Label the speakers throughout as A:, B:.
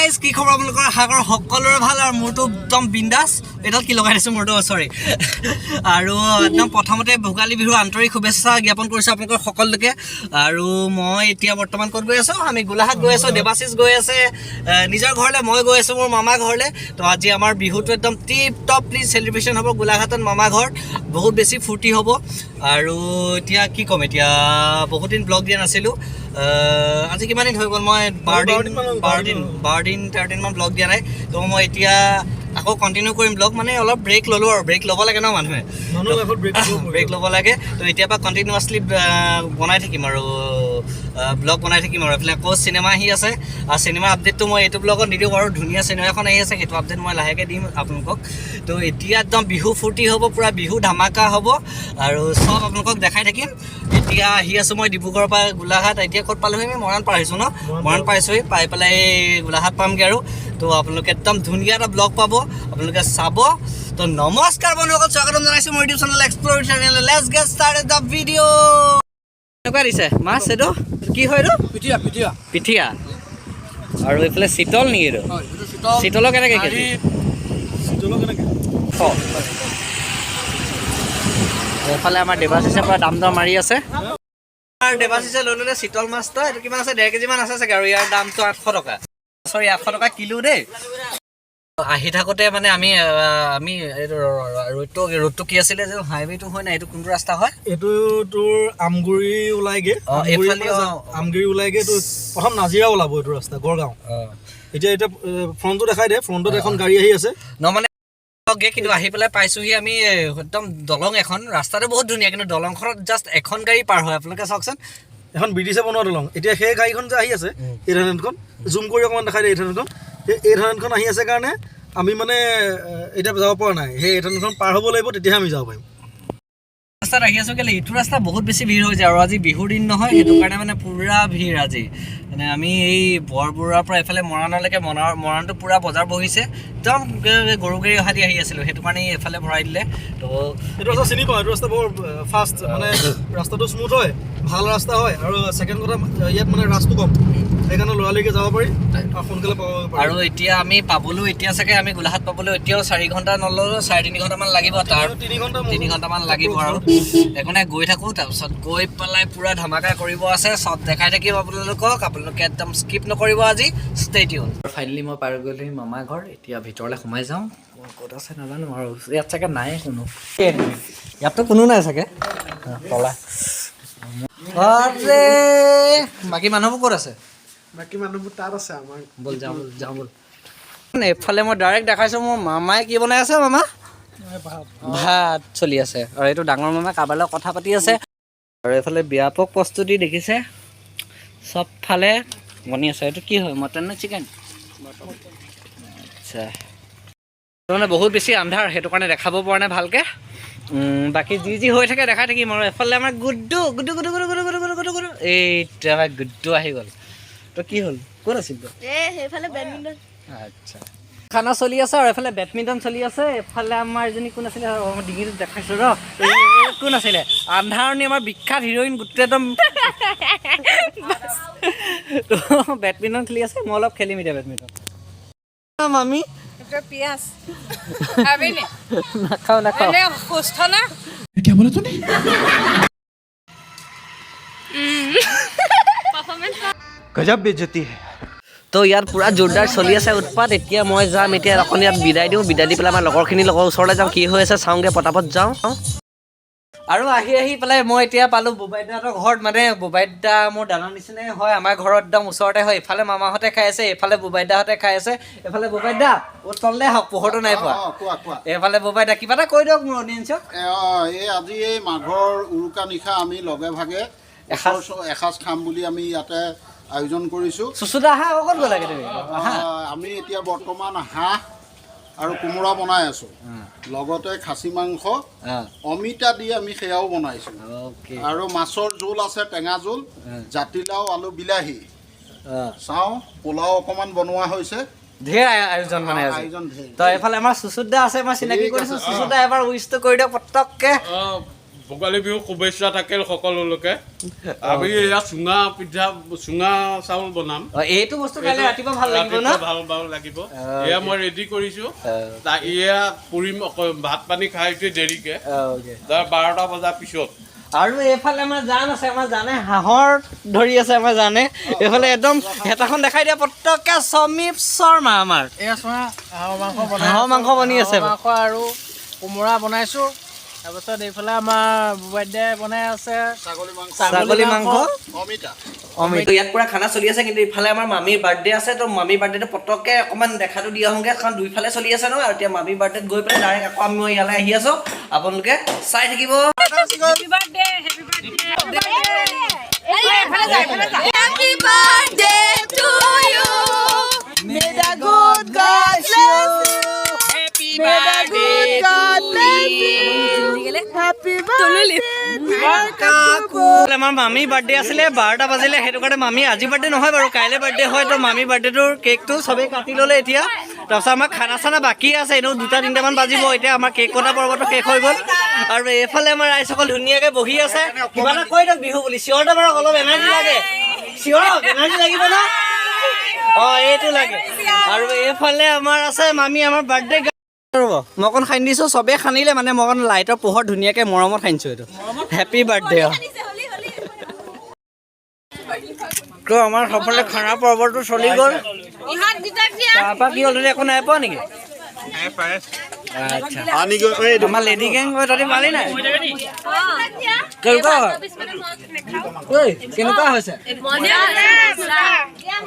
A: Guys কি খবৰ আপোনালোকৰ সাগৰ সকলোৰে ভাল আৰু মোৰটো একদম বিন্দাস এডাল কি লগাই দিছোঁ মোৰটো সৰি আৰু একদম প্ৰথমতে ভোগালী বিহুৰ আন্তৰিক শুভেচ্ছা জ্ঞাপন কৰিছোঁ আপোনালোকৰ সকলোকে আৰু মই এতিয়া বৰ্তমান ক'ত গৈ আছোঁ আমি গোলাঘাট গৈ আছোঁ দেৱাশিষ গৈ আছে নিজৰ ঘৰলৈ মই গৈ আছোঁ মোৰ মামা ঘৰলৈ তো আজি আমাৰ বিহুটো একদম টিপ টপলি চেলিব্ৰেশ্যন হ'ব গোলাঘাটত মামা ঘৰত বহুত বেছি ফূৰ্তি হ'ব আৰু এতিয়া কি ক'ম এতিয়া বহুত দিন ব্লগ দিয়া নাছিলোঁ আজি কিমান দিন হৈ গ'ল মই 12-13 মান ব্লগ দিয়া নাই তো মই এতিয়া আকৌ কণ্টিনিউ কৰিম ব্লগ মানে অলপ ব্ৰেক ল'লোঁ আৰু ব্ৰেক ল'ব লাগে ন মানুহে ব্ৰেক ল'ব লাগে তো এতিয়াৰ পৰা কণ্টিনিউৱাছলি বনাই থাকিম আৰু ব্লগ বনাই থাকিম আৰু এইফালে আকৌ চিনেমা আহি আছে আৰু চিনেমা আপডেটটো মই এইটো ব্লগত নিদিওঁ বাৰু ধুনীয়া চিনেমা এখন আহি আছে সেইটো আপডেট মই লাহেকৈ দিম আপোনালোকক তো এতিয়া একদম বিহু ফূৰ্তি হ'ব পূৰা বিহু ধামাকা হ'ব আৰু চব আপোনালোকক দেখাই থাকিম এতিয়া আহি আছোঁ মই ডিব্ৰুগড়ৰ পৰা গোলাঘাট এতিয়া ক'ত পালোহি আমি মৰাণ পাইছোঁ ন মৰাণ পাইছোঁহি পাই পেলাই গোলাঘাট পামগৈ আৰু তো আপোনালোকে একদম ধুনীয়া এটা ব্লগ পাব আপোনালোকে চাব তো নমস্কাৰ বন্ধুসকল স্বাগতম জনাইছোঁ মোৰ YouTube channel explore channel let's gate started the video' এনেকুৱা দিছে মাছ এইটো কি হয় এইটো পিঠিয়া আৰু এইফালে চিতল নেকি এইটো চিতলৰ কেনেকৈ কেজি এইফালে আমাৰ দেৱাশিষে পৰা দাম দৰ মাৰি আছে দেৱাশিষে লৈ ল'লে চিতল মাছটো এইটো কিমান আছে 1.5 কেজি মান আছে চাগে আৰু ইয়াৰ দামটো 800 টকা চৰি 800 টকা কিলো দেই আহি থাকোঁতে মানে আমি ৰোডটো কি আছিলে যে হাইৱেটো হয় না এইটো কোনটো ৰাস্তা হয়
B: এইটো তোৰ আমগুৰি ওলাইগে আমগুৰি ওলাইগে তোৰ প্ৰথম নাজিৰা ওলাব এইটো ৰাস্তা গড়গাঁও এতিয়া ফ্ৰণ্টটো দেখাই দে ফ্ৰণ্টত এখন গাড়ী আহি আছে
A: ন মানে কিন্তু আহি পেলাই পাইছোঁহি আমি একদম দলং এখন ৰাস্তাটো বহুত ধুনীয়া কিন্তু দলংখনত জাষ্ট এখন গাড়ী পাৰ হয় আপোনালোকে চাওকচোন
B: এখন ব্ৰিটিছে বনোৱা দলং এতিয়া সেই গাড়ীখন যে আহি আছে এই ধানখন জুম কৰি অকণমান দেখাই দিয়ে এই ধানখন আহি আছে কাৰণে আমি মানে এতিয়া যাব পৰা নাই সেই ধানখন পাৰ হ'ব লাগিব তেতিয়াহে আমি যাব পাৰিম
A: ৰাস্তাত আহি আছোঁ কেলৈ এইটো ৰাস্তা বহুত বেছি ভিৰ হৈ যায় আৰু আজি বিহুৰ দিন নহয় সেইটো কাৰণে মানে পূৰা ভিৰ আজি মানে আমি এই বৰবৰুৱাৰ পৰা এইফালে মৰাণলৈকে মৰাণটো পূৰা বজাৰ বহিছে একদম গৰু গাড়ী অহা দি আহি আছিলোঁ সেইটো কাৰণে এইফালে ভৰাই দিলে তো
B: এইটো ৰাস্তা চিনি পাওঁ এইটো ৰাস্তা বৰ ফাষ্ট মানে ৰাস্তাটো স্মুথ হয় ভাল ৰাস্তা হয় আৰু ছেকেণ্ড কথা ইয়াত মানে ৰাস্তাটো কম সেইকাৰণে লৰালৰিকে যাব পাৰি আৰু সোনকালে পাব পাৰি
A: আৰু এতিয়া আমি পাবলৈ এতিয়া চাগে আমি গোলাঘাট পাবলৈ এতিয়াও 4 ঘণ্টা নল'লেও 3.5 ঘণ্টামান লাগিব তাৰ 3 ঘণ্টামান লাগিব আৰু একোনে গৈ থাকোঁ তাৰপিছত গৈ পেলাই পূৰা ধামাকা কৰিব আছে চব দেখাই থাকিম আপোনালোকে একদম স্কিপ নকৰিব আজি ষ্টে টিউন ফাইনেলি মই পাৰ গ'লোহি মামা ঘৰ এতিয়া ভিতৰলৈ সোমাই যাওঁ ক'ত আছে নাজানো আৰু ইয়াত চাগে নাই কোনো ইয়াততো কোনো নাই চাগে তলা বাকী মানুহবোৰ ক'ত আছে
B: বাকী মানুহবোৰ তাত আছে আমাৰ
A: ব'ল যাওঁ ব'ল এইফালে মই ডাইৰেক্ট দেখাইছোঁ মোৰ মামাই কি বনাই আছে মামা ভাত চলি আছে আৰু এইটো ডাঙৰ মামাই কাৰোবাৰ লগত কথা পাতি আছে আৰু এইফালে ব্যাপক প্ৰস্তুতি দেখিছে চবফালে বনি আছে এইটো কি হয় মটন নে চিকেন আচ্ছা মানে বহুত বেছি আন্ধাৰ সেইটো কাৰণে দেখাব পৰা নাই ভালকৈ বাকী যি হৈ থাকে দেখাই থাকিম আৰু এফালে আমাৰ গুড্ডু এইটো আমাৰ গুড্ডু আহি গ'ল তো কি হ'ল ক'ত আছিল আচ্ছা খানা চলি আছে আৰু এফালে বেডমিণ্টন চলি আছে এফালে আমাৰ এজনী কোন আছিলে আমাৰ ডিঙিটোত দেখাইছোঁ ৰ কোন আছিলে আন্ধাৰণি আমাৰ বিখ্যাত হিৰইন গোটেই একদম তো বেডমিণ্টন খেলি আছে মই অলপ খেলিম এতিয়া বেডমিণ্টন মামি
C: পিয়াজ
A: নাখাওঁ
C: সুস্থ না
B: গজব বেজতি
A: তো ইয়াত পূৰা জোৰদাৰ চলি আছে উৎপাত এতিয়া মই যাম এতিয়া অকণ ইয়াত বিদায় দিওঁ বিদায় দি পেলাই আমাৰ লগৰখিনিৰ লগৰ ওচৰলৈ যাওঁ কি হৈ আছে চাওঁগৈ পটাপট যাওঁ আৰু আহি পেলাই মই এতিয়া পালোঁ বুবাইদাহঁতৰ ঘৰত মানে বুবাইদা মোৰ দাদাৰ নিচিনাই হয় আমাৰ ঘৰত একদম ওচৰতে হয় এইফালে মামাহঁতে খাই আছে এইফালে বুবাইদাহঁতে খাই আছে এইফালে বুবাইদা তললে হওক পোহৰটো নাই পোৱা এইফালে বুবাইদা কিবা এটা কৈ দিয়ক মোৰ অডিয়েঞ্চক
D: এই আজি এই মাঘৰ উৰুকা নিশা আমি লগে ভাগে এসাঁজ খাম বুলি আমি ইয়াতে আয়োজন কৰিছোঁ
A: চুচুদা হাঁহ ক'ত গ'লাগে তুমি
D: আমি এতিয়া বৰ্তমান হাঁহ আৰু কোমোৰা বনাই আছোঁ লগতে খাচী মাংস অমিতা দি আমি সেয়াও বনাইছোঁ আৰু মাছৰ জোল আছে টেঙা জোল জাতিলাও আলু বিলাহী চাওঁ পোলাও অকণমান বনোৱা হৈছে
A: ঢেৰ আয়োজন মানে তো এইফালে আমাৰ চুচুদা আছে মই চিনাকি কৰিছোঁ চুচুদা এবাৰ উইচটো কৰি দিয়ক পটককৈ
C: ভোগালী বিহু শুভেচ্ছা থাকিল সকলোলৈকে আমি এয়া চুঙা পিঠা চুঙা চাউল বনাম
A: এইটো বস্তু খালে ৰাতিপুৱা ভাল লাগিব ন
C: ভাল লাগিব এয়া মই ৰেডি কৰিছোঁ এয়া পুৰিম ভাত পানী খাই উঠি দেৰিকে 12টা বজাৰ পিছত
A: আৰু এইফালে আমাৰ জান আছে আমাৰ জানে হাঁহৰ ধৰি আছে আমাৰ জানে এইফালে একদম হেতাখন দেখাই দিয়া পটককে সমীপ শৰ্মা আমাৰ হাঁহৰ মাংস বনি আছে
E: আৰু কোমোৰা বনাইছোঁ তাৰপিছত এইফালে আমাৰ বাৰ্থডে বনাই আছে
A: ছাগলী মাংস
D: অমিতা
A: ইয়াত পুৰা খানা চলি আছে কিন্তু ইফালে আমাৰ মামীৰ বাৰ্থডে আছে তো মামীৰ বাৰ্থডেটো পটককে অকণমান দেখাটো দিয়া হওঁগে কাৰণ দুইফালে চলি আছে ন আৰু এতিয়া মামীৰ বাৰ্থডেত গৈ পেলাই ডাইৰেক্ট আকৌ আমি ইয়ালৈ আহি আছোঁ আপোনালোকে চাই থাকিব আমাৰ মামীৰ বাৰ্থডে আছিলে 12টা বাজিলে সেইটো কাৰণে মামী আজি বাৰ্থডে নহয় বাৰু কাইলৈ বাৰ্থডে হয় তো মামীৰ বাৰ্থডেটোৰ কেকটো চবেই কাটি ল'লে এতিয়া তাৰপিছত আমাৰ খানা চানা বাকী আছে এনেও 2-3টামান বাজিব এতিয়া আমাৰ কেক কটা পৰ্বটো শেষ হৈ গ'ল আৰু এইফালে আমাৰ ৰাইজসকল ধুনীয়াকৈ বহি আছে কিবা এটা কৈ দিয়ক বিহু বুলি চিঞৰতে বাৰু অলপ এনাৰ্জি লাগে চিঞৰক এনাৰ্জি লাগিব ন অঁ এইটো লাগে আৰু এইফালে আমাৰ আছে মামী আমাৰ বাৰ্থডে ৰ'ব মই অকণ সানি দিছোঁ চবেই সানিলে মানে মই অকণ লাইটৰ পোহৰ ধুনীয়াকৈ মৰমত সানিছোঁ এইটো হেপী বাৰ্থডে তো আমাৰ সকলে খানা পৰ্বটো চলি গ'ল তাৰপৰা কি হ'ল একো নাই পোৱা নেকি আচ্ছা আমাৰ লেডি গেং তহঁতি পালি নাই কেনেকুৱা হৈছে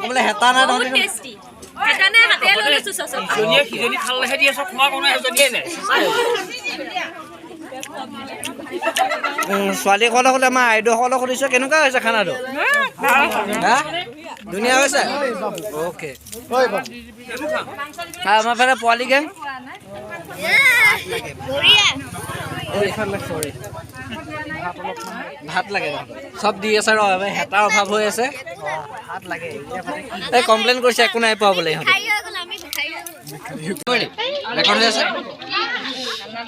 A: বোলে হেতা নাই তহঁতি ছোৱালীসকলক হ'লে আমাৰ আইদেউসকলক সুধিছোঁ কেনেকুৱা হৈছে খানাটো ধুনীয়া হৈছে অ'কে আমাৰ ফালে পোৱালি গেং ভাত লাগে চব দি আছে ৰ হেতাৰ অভাৱ হৈ আছে এই কমপ্লেইন কৰিছে একো নাই পোৱা বোলে ইহঁতে ৰেকৰ্ড হৈ আছে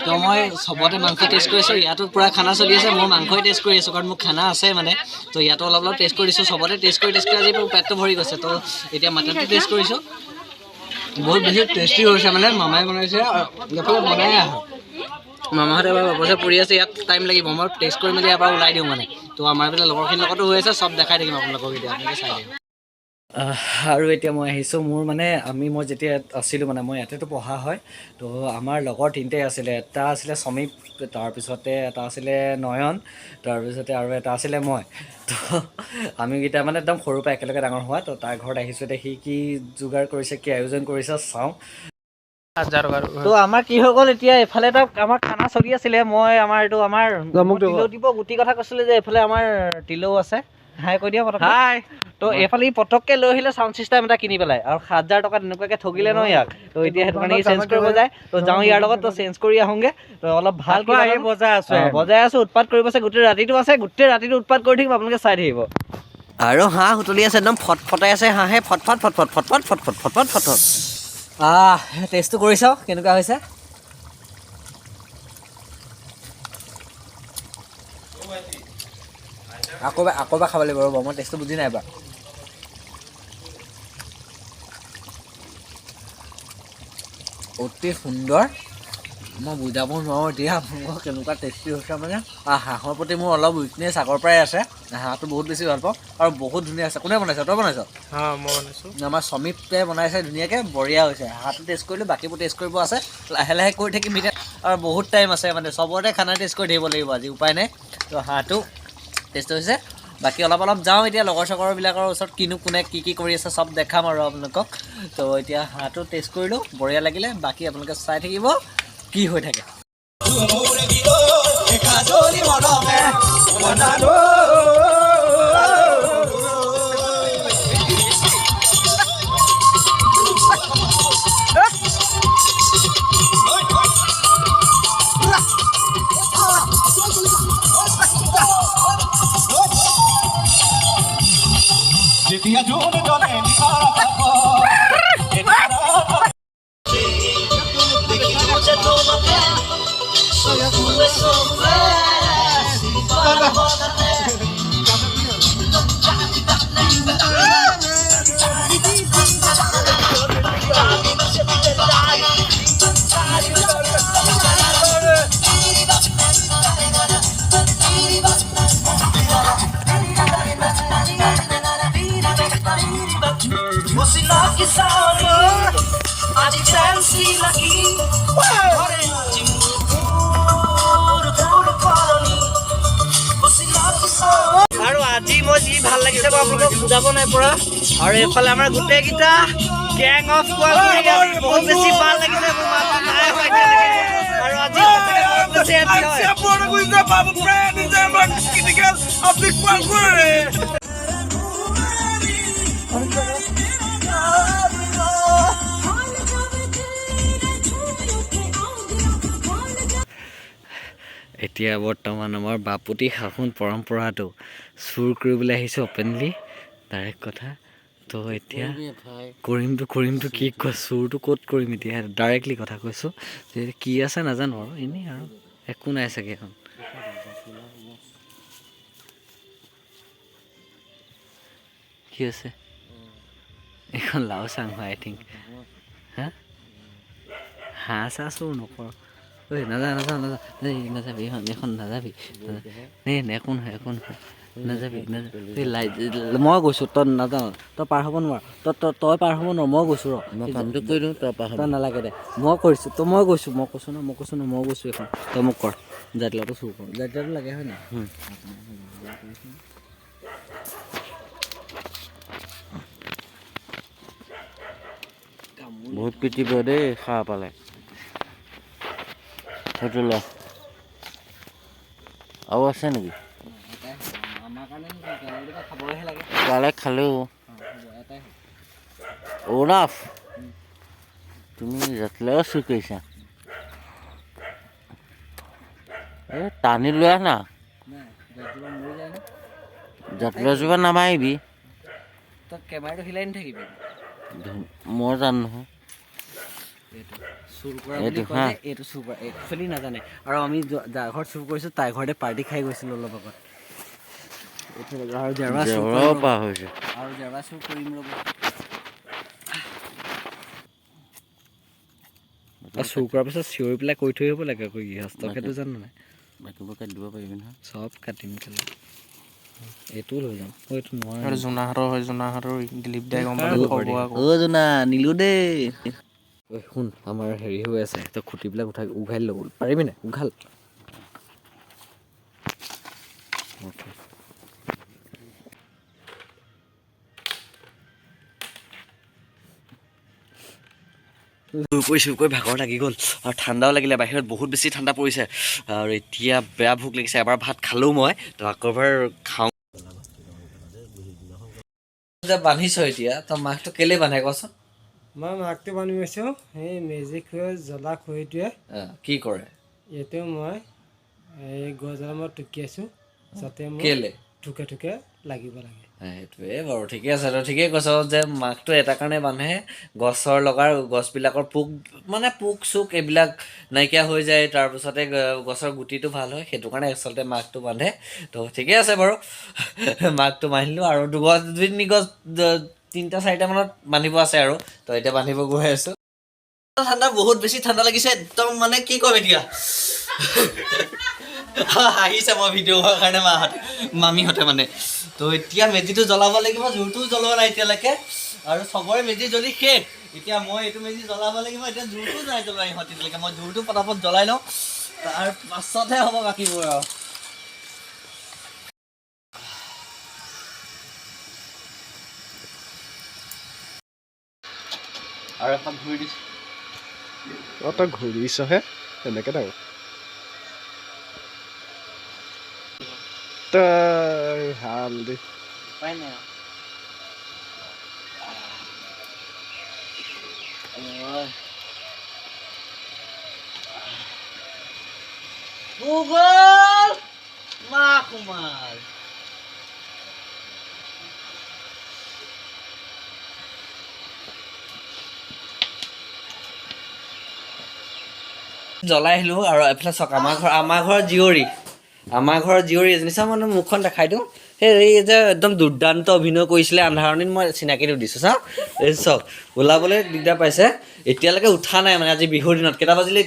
A: তো মই চবতে মাংস টেষ্ট কৰিছোঁ ইয়াতো পূৰা খানা চলি আছে মই মাংসই টেষ্ট কৰি আছোঁ কাৰণ মোৰ খানা আছে মানে তো ইয়াতো অলপ অলপ টেষ্ট কৰিছোঁ চবতে টেষ্ট কৰি আজি মোৰ পেটটো ভৰি গৈছে তো এতিয়া মাটনটো টেষ্ট কৰিছোঁ বহুত বেছি টেষ্টি হৈছে মানে মামাই বনাইছে এইফালে বনাই আহোঁ মামাহঁতে এবাৰ অৱশ্যে পৰি আছে ইয়াত টাইম লাগিব মই টেষ্ট কৰি মেলি এবাৰ ওলাই দিওঁ মানে তো আমাৰ এইফালে লগৰখিনিৰ লগতো হৈ আছে চব দেখাই থাকিম আপোনালোকক এতিয়া আপোনালোকে চাই দিম আৰু এতিয়া মই আহিছোঁ মোৰ মানে মই যেতিয়া আছিলোঁ মানে মই ইয়াতেতো পঢ়া হয় তো আমাৰ লগৰ 3টাই আছিলে এটা আছিলে সমীপ তাৰপিছতে এটা আছিলে নয়ন তাৰপিছতে আৰু এটা আছিলে মই তো আমিকেইটা মানে একদম সৰুৰ পৰা একেলগে ডাঙৰ হোৱা তো তাৰ ঘৰত আহিছোঁ এতিয়া সি কি যোগাৰ কৰিছে কি আয়োজন কৰিছে চাওঁ তো আমাৰ কি হৈ গ'ল এতিয়া এইফালে এটা আমাৰ খানা চলি আছিলে মই আমাৰ এইটো আমাৰ দিব গুটি কথা কৈছিলোঁ যে এইফালে আমাৰ তিলৌ আছে হাই কৈ দিয়া হাই তো এইফালে ই পটককৈ লৈ আহিলে চাউণ্ড চিষ্টেম এটা কিনি পেলাই আৰু 7,000 টকা তেনেকুৱাকৈ ঠগিলে ন ইয়াক তো এতিয়া সেইটো কাৰণে চেঞ্জ কৰিব যায় তো যাওঁ ইয়াৰ লগত তো চেঞ্জ কৰি আহোঁগৈ তো অলপ ভালকৈ বজাই আছোঁ উৎপাত কৰিব আছে গোটেই ৰাতিটো উৎপাত কৰি থাকিম আপোনালোকে চাই থাকিব আৰু হাঁহ উতলি আছে একদম ফটফটাই আছে হাঁহে ফটফট টেষ্টটো কৰি চাওঁ কেনেকুৱা হৈছে আকৌ এবাৰ খাব লাগিব ৰ'ব মই টেষ্টটো বুজি নাই এবাৰ অতি সুন্দৰ মই বুজাব নোৱাৰোঁ এতিয়া আপোনালোকক কেনেকুৱা টেষ্টি হৈছে মানে হাঁহৰ প্ৰতি মোৰ অলপ উইকনেছ আগৰ পৰাই আছে হাঁহটো বহুত বেছি ভাল পাওঁ আৰু বহুত ধুনীয়া আছে কোনে বনাইছে তই বনাইছ মই বনাইছোঁ আমাৰ সমীপে বনাইছে ধুনীয়াকৈ বঢ়িয়া হৈছে হাঁহটো টেষ্ট কৰিলোঁ বাকীবোৰ টেষ্ট কৰিব আছে লাহে লাহে কৰি থাকিম এতিয়া আৰু বহুত টাইম আছে মানে চবতে খানা টেষ্ট কৰি থাকিব লাগিব আজি উপায় নাই তো হাঁহটো টেষ্ট হৈছে বাকী অলপ যাওঁ এতিয়া লগৰ চগৰবিলাকৰ ওচৰত কোনে কি কৰি আছে চব দেখাম আৰু আপোনালোকক তো এতিয়া হাঁহটো টেষ্ট কৰিলোঁ বঢ়িয়া লাগিলে বাকী আপোনালোকে চাই থাকিব কি হৈ থাকে আৰু আজি মই যি ভাল লাগিছে মই আপোনালোকক বুজাব নাই পৰা আৰু এইফালে আমাৰ গোটেইকেইটা গেং অফ বহুত বেছি ভাল লাগিছে মোৰ মাতটো নাই হয় আৰু আজি বহুত বেছি happy হয়। এতিয়া বৰ্তমান আমাৰ বাপুতি শাসন পৰম্পৰাটো চুৰ কৰিবলৈ আহিছোঁ অপেনলি ডাইৰেক্ট কথা তো এতিয়া কৰিমতো কি কোৱা চুৰটো ক'ত কৰিম এতিয়া ডাইৰেক্টলি কথা কৈছোঁ যে কি আছে নাজানো আৰু এনেই আৰু একো নাই চাগে এখন কি আছে এখন লাও চাং হয় আই থিংক হা হাঁহ চাহ চুৰ নকৰ ঐ নাযাবি এখন নাযাবি একো নহয় নাযাবি মই গৈছোঁ তই নাযাওঁ তই পাৰ হ'ব নোৱাৰ তই পাৰ হ'ব নোৱাৰ মই গৈছোঁ মই কামটো কৰি দিওঁ তই নালাগে দে মই কৰিছোঁ তই মই গৈছোঁ মই কৈছোঁ ন মই গৈছোঁ এখন তই মোক কৰ জাতিলাওটো চুৰ কৰ জাতিলাওটো লাগে হয় নাই বহুত পিটিব দেই খাৰ পালে সেইটো ল আৰু আছে নেকি পালে খালেও ওৰাফ তুমি জাতিলাও চুৰ কৰিছা এই টানি লোৱা না জাতিলাও জোপা নামাৰিবি তই কেমেৰাটো হিলাই নাথাকিবি মই জানো নহয় চুৰ কৰা বুলি কয় এইটো চুৰ কৰা একচুৱেলি নাজানে আৰু আমি যাৰ ঘৰত চুৰ কৰিছোঁ তাইৰ ঘৰতে পাৰ্টি খাই গৈছিলোঁ অলপ আগত আৰু জেওৰা চুৰ কৰিম ৰ'ব চুৰ কৰাৰ পিছত চিঞৰি পেলাই কৈ থৈ আহিব লাগে আকৌ গৃহস্থকেতো জানো নাই বাকীবোৰ কাটি দিব পাৰিবি নহয় চব কাটিম কেলে এইটোও লৈ যাম এইটো নোৱাৰে জোনাহঁতৰ দিলীপ দাই গম পালে জোনা নিলো দেই ঐ শুন আমাৰ হেৰি হৈ আছে তই খুঁটিবিলাক উঘালি ল'ব পাৰিবি নাই উঘাল চুৰ কৰি ভাগৰ লাগি গ'ল আৰু ঠাণ্ডাও লাগিলে বাহিৰত বহুত বেছি ঠাণ্ডা পৰিছে আৰু এতিয়া বেয়া ভোক লাগিছে এবাৰ ভাত খালোঁ মই তো আকৌ এবাৰ খাওঁ বান্ধিছ এতিয়া তই মাঘটো কেলে বান্ধে কচোন
F: মই মাঘটো বান্ধি গৈছোঁ সেই মেজি খোৱা জ্বলা খৰিটোৱে
A: কি কৰে
F: ইয়াতেও মই এই গছডাল মই টুকি আছোঁ যাতে মই
A: কেলে
F: ঠুকে লাগিব লাগে
A: সেইটোৱে বাৰু ঠিকে আছে তই ঠিকেই কৈছ যে মাঘটো এটা কাৰণে বান্ধে গছবিলাকৰ পোক চোক এইবিলাক নাইকিয়া হৈ যায় তাৰপিছতে গছৰ গুটিটো ভাল হয় সেইটো কাৰণে আচলতে মাঘটো বান্ধে তো ঠিকে আছে বাৰু মাঘটো বান্ধিলোঁ আৰু দুই তিনি গছ 3-4 মানত বান্ধিব আছে আৰু তো এতিয়া বান্ধিব গৈ আছোঁ ঠাণ্ডা বহুত বেছি ঠাণ্ডা লাগিছে একদম মানে কি ক'ম এতিয়া হাঁহিছে মই ভিডিঅ' হোৱাৰ কাৰণে মামীহঁতে মানে তো এতিয়া মেজিটো জ্বলাব লাগিব জোৰটোও জ্বলোৱা নাই এতিয়ালৈকে আৰু চবৰে মেজি জ্বলি শেষ এতিয়া মই এইটো মেজি জ্বলাব লাগিব এতিয়া জোৰটো নাই জ্বলোৱা ইহঁত এতিয়ালৈকে মই জোৰটো পটাপট জ্বলাই লওঁ তাৰ পাছতহে হ'ব বাকীবোৰ আৰু এখন ঘূৰি দিছোঁ
G: তই ঘূৰিছহে তেনেকৈ ডাঙৰ তই ভাল দেই
A: উপায় নাই গুগল মা কুমাৰ জ্বলাই আহিলোঁ আৰু এফালে চাওক আমাৰ ঘৰৰ জীয়ৰী এজনী চাওঁ মানে মুখখন দেখাই দিওঁ এই যে একদম দুৰ্দান্ত অভিনয় কৰিছিলে আন্ধাৰণিত মই চিনাকিটো দিছোঁ চাওঁ এই চাওক ওলাবলৈ দিগদাৰ পাইছে এতিয়ালৈকে উঠা নাই মানে আজি বিহুৰ দিনত কেইটা বাজিলে